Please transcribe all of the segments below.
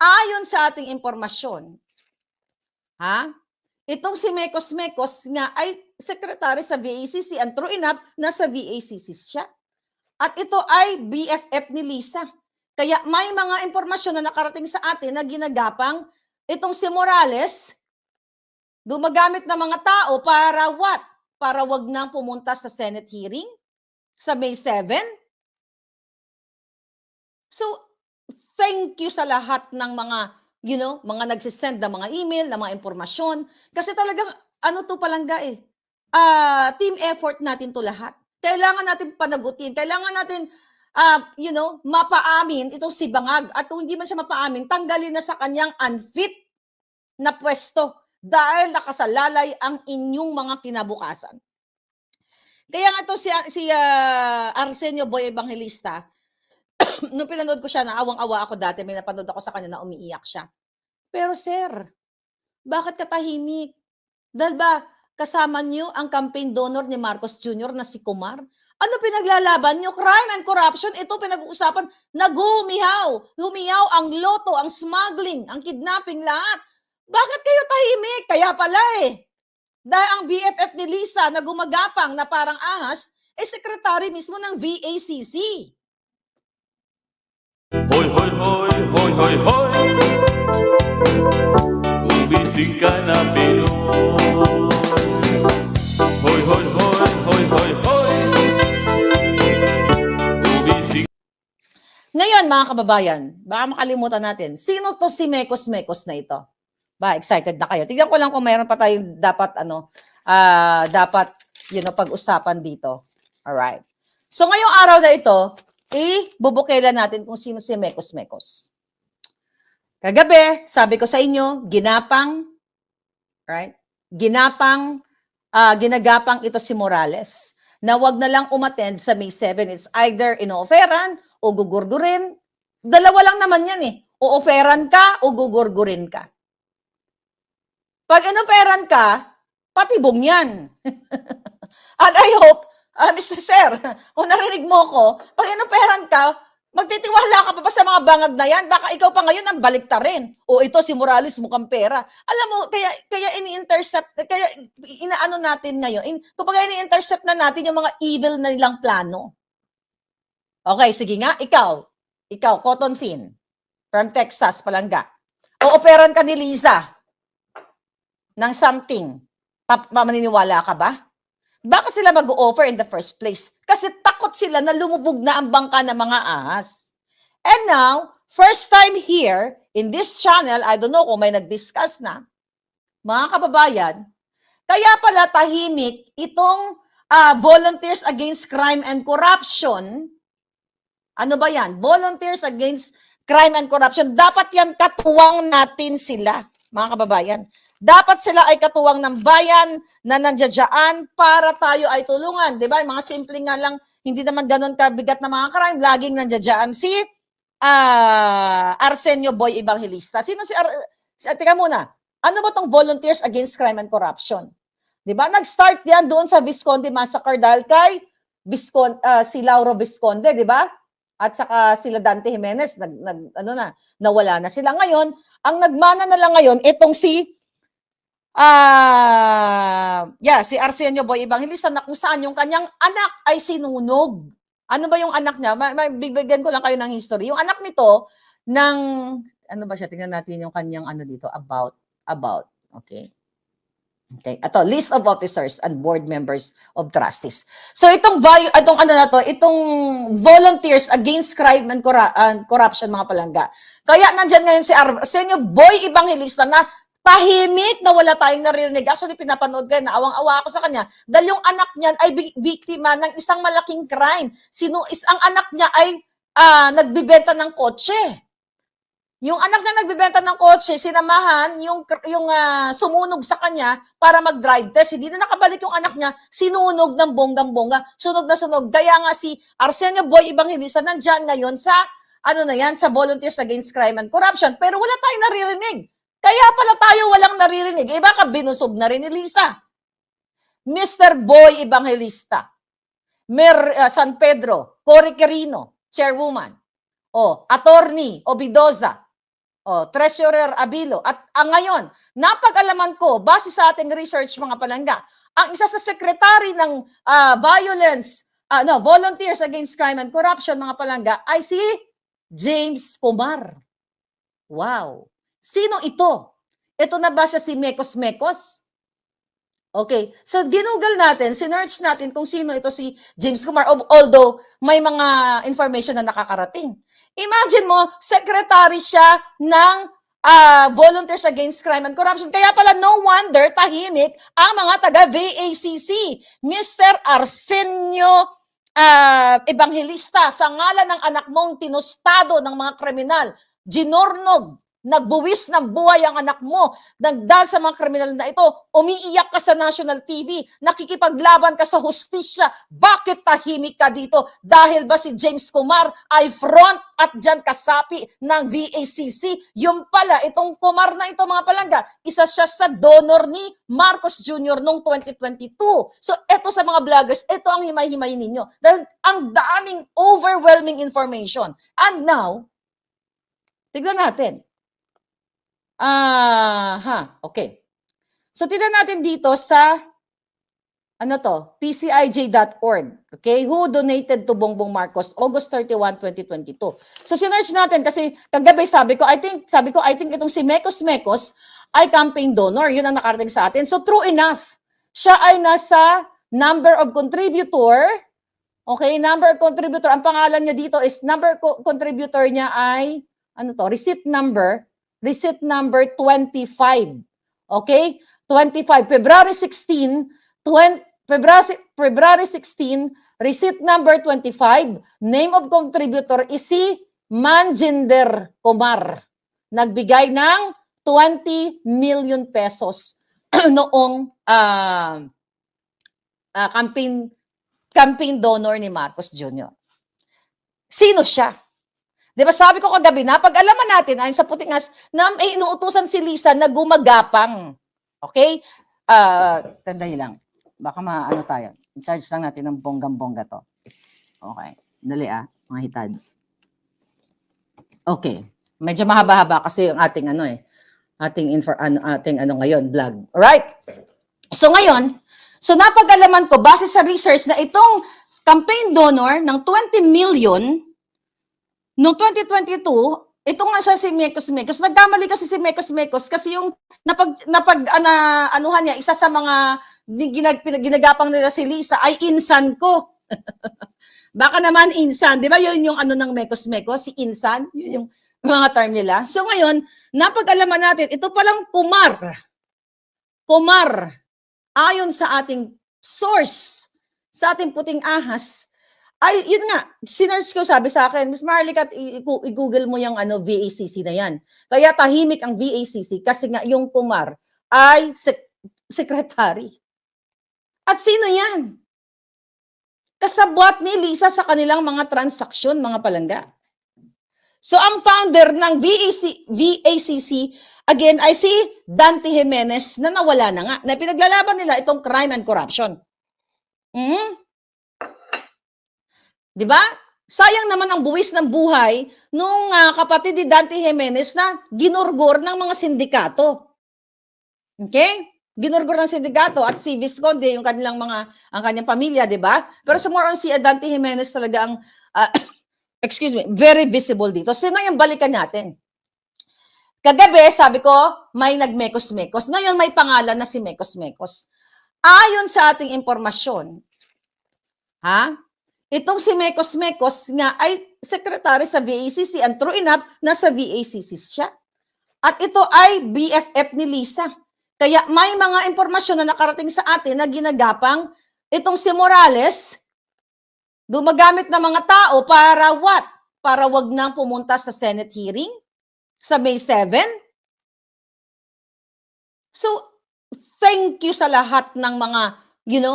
Ayon sa ating impormasyon, itong si Mecos-Mecos nga ay sekretary sa VACC, and true enough, nasa VACC siya. At ito ay BFF ni Lisa. Kaya may mga impormasyon na nakarating sa atin na ginagapang itong si Morales gumagamit ng mga tao para what? Para wag nang pumunta sa Senate hearing sa May 7. So, thank you sa lahat ng mga, mga nagsisend ng mga email, ng mga impormasyon. Kasi talagang, to palangga team effort natin to lahat. Kailangan natin panagutin. Kailangan natin, mapaamin itong si Bangag. At kung hindi man siya mapaamin, tanggalin na sa kanyang unfit na pwesto dahil nakasalalay ang inyong mga kinabukasan. Kaya nga ito si Arsenio Boy Evangelista, nung pinanood ko siya, naawang-awa ako dati, may napanood ako sa kanya na umiiyak siya. Pero sir, bakit katahimik? Dahil ba kasama niyo ang campaign donor ni Marcos Jr. na si Kumar? Ano pinaglalaban niyo? Crime and corruption, ito pinag-uusapan. Humiyaw ang loto, ang smuggling, ang kidnapping, lahat. Bakit kayo tahimik? Kaya pala dahil ang BFF ni Lisa na gumagapang na parang ahas, sekretary mismo ng VACC. Hoy, hoy, hoy, hoy, hoy, hoy. Gumising ka na, Pinoy. Hoy, hoy, hoy, hoy, hoy, hoy. Gumising. Ngayon, mga kababayan, baka makalimutan natin, sino to si Mecos-Mecos na ito? Ba, excited na kayo. Tignan ko lang kung mayroon pa tayong dapat, pag-usapan dito. Alright. So, ngayong araw na ito, bubukelan natin kung sino si Mecos-Mecos. Kagabi, sabi ko sa inyo, ginagapang ito si Morales na wag na lang umattend sa May 7. It's either ino-offeran o gugurgurin. Dalawa lang naman yan O-offeran ka o gugurgurin ka. Pag ino-offeran ka, patibong yan. And I hope, Mr. Sir, kung narinig mo ko, pag ino-offeran ka, magtitiwala ka pa sa mga bangag na yan? Baka ikaw pa ngayon ang baliktarin. O ito si Morales mukhang pera. Alam mo, kaya ini-intercept, kaya inaano natin ngayon. Kapag ini-intercept na natin yung mga evil na nilang plano. Okay, sige nga, ikaw, Cotton Fin, from Texas, Palangga. O-operan ka ni Liza ng something. Maniniwala ka ba? Bakit sila mag-o-offer in the first place? Kasi takot sila na lumubog na ang bangka ng mga ahas. And now, first time here, in this channel, I don't know kung may nag-discuss na, mga kababayan, kaya pala tahimik itong Volunteers Against Crime and Corruption. Ano ba yan? Volunteers Against Crime and Corruption. Dapat yan katuwang natin sila, mga kababayan. Dapat sila ay katuwang ng bayan na nandiyadyaan para tayo ay tulungan. Diba? Yung mga simple nga lang, hindi naman ganun kabigat na mga crime. Laging nandiyadyaan si Arsenio Boy Evangelista. Sino teka muna, ano ba tong Volunteers Against Crime and Corruption? Diba? Nag-start yan doon sa Visconde Massacre dahil kay si Lauro Visconde, diba? At saka sila Dante Jimenez, nawala na sila. Ngayon, ang nagmana na lang ngayon, itong si Arsenio Boy Evangelista na kung saan yung kanyang anak ay sinunog. Ano ba yung anak niya? Bibigyan ko lang kayo ng history. Yung anak nito ng, ano ba siya? Tingnan natin yung kanyang dito, about. Okay. Okay. Ito, list of officers and board members of trustees. So itong Volunteers Against Crime and Corruption, mga palangga. Kaya nandyan ngayon si Arsenio Boy Evangelista na tahimik na wala tayong naririnig. Actually, pinapanood ko, naawang-awa ako sa kanya. Dahil yung anak niyan ay biktima ng isang malaking crime. Ang anak niya ay nagbibenta ng kotse. Yung anak niya nagbibenta ng kotse, sinamahan yung sumunog sa kanya para mag-drive test. Hindi na nakabalik yung anak niya, sinunog ng bonggang-bongga. Sunog na sunog. Kaya nga si Arsenio Boy Evangelista nandyan ngayon sa, sa Volunteers Against Crime and Corruption. Pero wala tayong naririnig. Kaya pala tayo walang naririnig. Baka binusog na rin ni Lisa. Mr. Boy Evangelista. San Pedro. Cory Quirino. Chairwoman. Attorney Obidoza. Treasurer Abilo. At ngayon, napag-alaman ko, base sa ating research mga palangga, ang isa sa secretary ng Volunteers Against Crime and Corruption mga palangga ay si James Kumar. Wow. Sino ito? Ito na ba siya si Mekos Mekos? Okay. So, ginugol natin, sinearch natin kung sino ito si James Kumar, although may mga information na nakakarating. Imagine mo, secretary siya ng Volunteers Against Crime and Corruption. Kaya pala, no wonder, tahimik ang mga taga-VACC. Mr. Arsenio Evangelista, sa ngalan ng anak mong tinustado ng mga kriminal, ginornog, nagbuwis ng buhay ang anak mo, nagdal sa mga kriminal na ito, umiiyak ka sa national TV, nakikipaglaban ka sa hustisya, bakit tahimik ka dito? Dahil ba si James Kumar ay front at dyan kasapi ng VACC? Yung pala, itong Kumar na ito mga palangga, isa siya sa donor ni Marcos Jr. noong 2022. So, ito sa mga vloggers, ito ang himay-himay ninyo. Dahil ang daming overwhelming information. And now, tignan natin. Okay. So, tignan natin dito sa, pcij.org. Okay? Who donated to Bongbong Marcos, August 31, 2022. So, sinearch natin kasi kagabi sabi ko, I think itong si Mekos Mekos ay campaign donor. Yun ang nakarating sa atin. So, true enough. Siya ay nasa number of contributor. Okay? Number of contributor. Ang pangalan niya dito is contributor niya ay, receipt number 25. Okay? 25. February 16, receipt number 25. Name of contributor is si Manjinder Kumar. Nagbigay ng 20 million pesos noong campaign donor ni Marcos Jr. Sino siya? Di ba sabi ko kagabi, napag-alaman natin ayon sa Putingas na may inuutusan si Lisa na gumagapang. Okay? Tandaan lang. Baka maano tayo. I-charge lang natin ng bonggang-bongga to. Okay. Dali mga hitad. Okay. Medyo mahaba-haba kasi yung ating ating ngayon, vlog. Alright? So ngayon, napag-alaman ko, base sa research na itong campaign donor ng 20 million noong 2022, ito nga siya si Mekos Mekos. Nagkamali kasi si Mekos Mekos kasi yung anuhan niya, isa sa mga ginagapang nila si Lisa ay insan ko. Baka naman insan. Di ba yun yung ng Mekos Mekos? Si insan? Yun yung mga term nila. So ngayon, napag-alaman natin, ito palang Kumar. Kumar, ayon sa ating source, sa ating puting ahas, ay, yun nga, sinearch ko, sabi sa akin, Miss Marlicat, i-google mo yung VACC na yan. Kaya tahimik ang VACC kasi nga yung Kumar ay secretary. At sino yan? Kasabwat ni Lisa sa kanilang mga transaksyon, mga palangga. So, ang founder ng VACC, again, ay si Dante Jimenez na nawala na nga. Na pinaglalaban nila itong crime and corruption. Diba? Sayang naman ang buwis ng buhay nung kapatid ni Dante Jimenez na ginurgor ng mga sindikato. Okay? Ginurgor ng sindikato at si Visconde, yung ang kanyang pamilya, diba? Pero sa more on si Dante Jimenez talaga ang, very visible dito. So ngayon, balikan natin. Kagabi, sabi ko, may nagmekos-mekos. Ngayon, may pangalan na si Mekos Mekos. Ayon sa ating impormasyon, itong si Mekos Mekos nga ay secretary sa VACC, and true enough, nasa VACC siya. At ito ay BFF ni Lisa. Kaya may mga impormasyon na nakarating sa atin na ginagapang itong si Morales, gumagamit ng mga tao para what? Para wag nang pumunta sa Senate hearing sa May 7. So, thank you sa lahat ng mga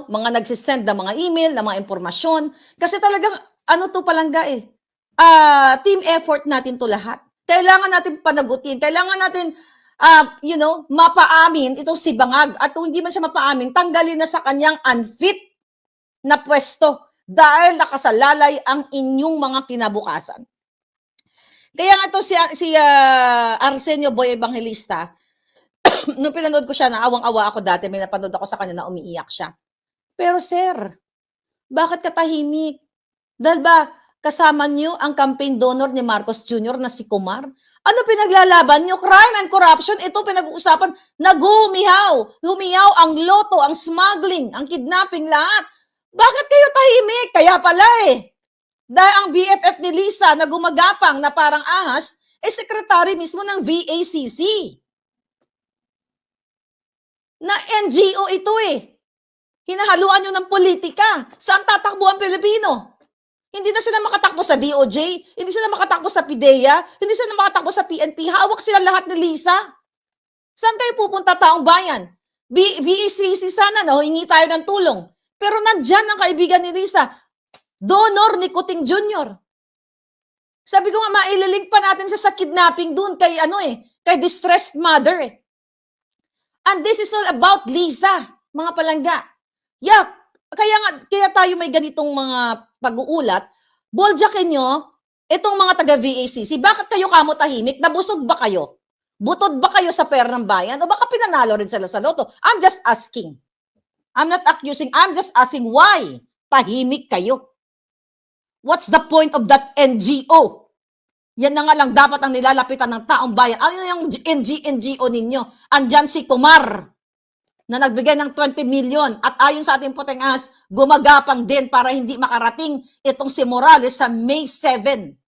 mga nagsisend ng mga email, ng mga impormasyon. Kasi talagang, palangga team effort natin to lahat. Kailangan natin panagutin. Kailangan natin, mapaamin itong si Bangag. At kung hindi man siya mapaamin, tanggalin na sa kanyang unfit na pwesto dahil nakasalalay ang inyong mga kinabukasan. Kaya nga to si Arsenio Boy Evangelista, nung pinanood ko siya, naawang-awa ako dati, may napanood ako sa kanya na umiiyak siya. Pero sir, bakit ka tahimik? Dahil ba kasama niyo ang campaign donor ni Marcos Jr. na si Kumar? Ano pinaglalaban niyo? Crime and corruption, ito pinag-uusapan. Humiyaw ang loto, ang smuggling, ang kidnapping, lahat. Bakit kayo tahimik? Kaya pala dahil ang BFF ni Lisa na gumagapang na parang ahas, sekretary mismo ng VACC. Na NGO ito Hinahaluan nyo ng politika. Saan tatakbo ang Pilipino? Hindi na sila makatakbo sa DOJ, hindi sila makatakbo sa PIDEA, hindi sila makatakbo sa PNP. Hawak sila lahat ni Lisa. Saan kayo pupunta, taong bayan? VACC sana, hingi tayo ng tulong. Pero nandyan ang kaibigan ni Lisa, donor ni Kuting Jr. Sabi ko nga, maililink pa natin sa kidnapping dun kay kay distressed mother And this is all about Lisa, mga palangga. Yeah, kaya tayo may ganitong mga pag-uulat, boljakin nyo itong mga taga-VACC. Bakit kayo kamo tahimik? Nabusog ba kayo? Butod ba kayo sa pera ng bayan? O baka pinanalo rin sila sa loto? I'm just asking. I'm not accusing. I'm just asking why tahimik kayo. What's the point of that NGO? Yan na nga lang dapat ang nilalapitan ng taong bayan. Ano yung NGO ninyo? Andyan si Kumar na nagbigay ng 20 million at ayon sa ating puting ahas, gumagapang din para hindi makarating itong si Morales sa May 7.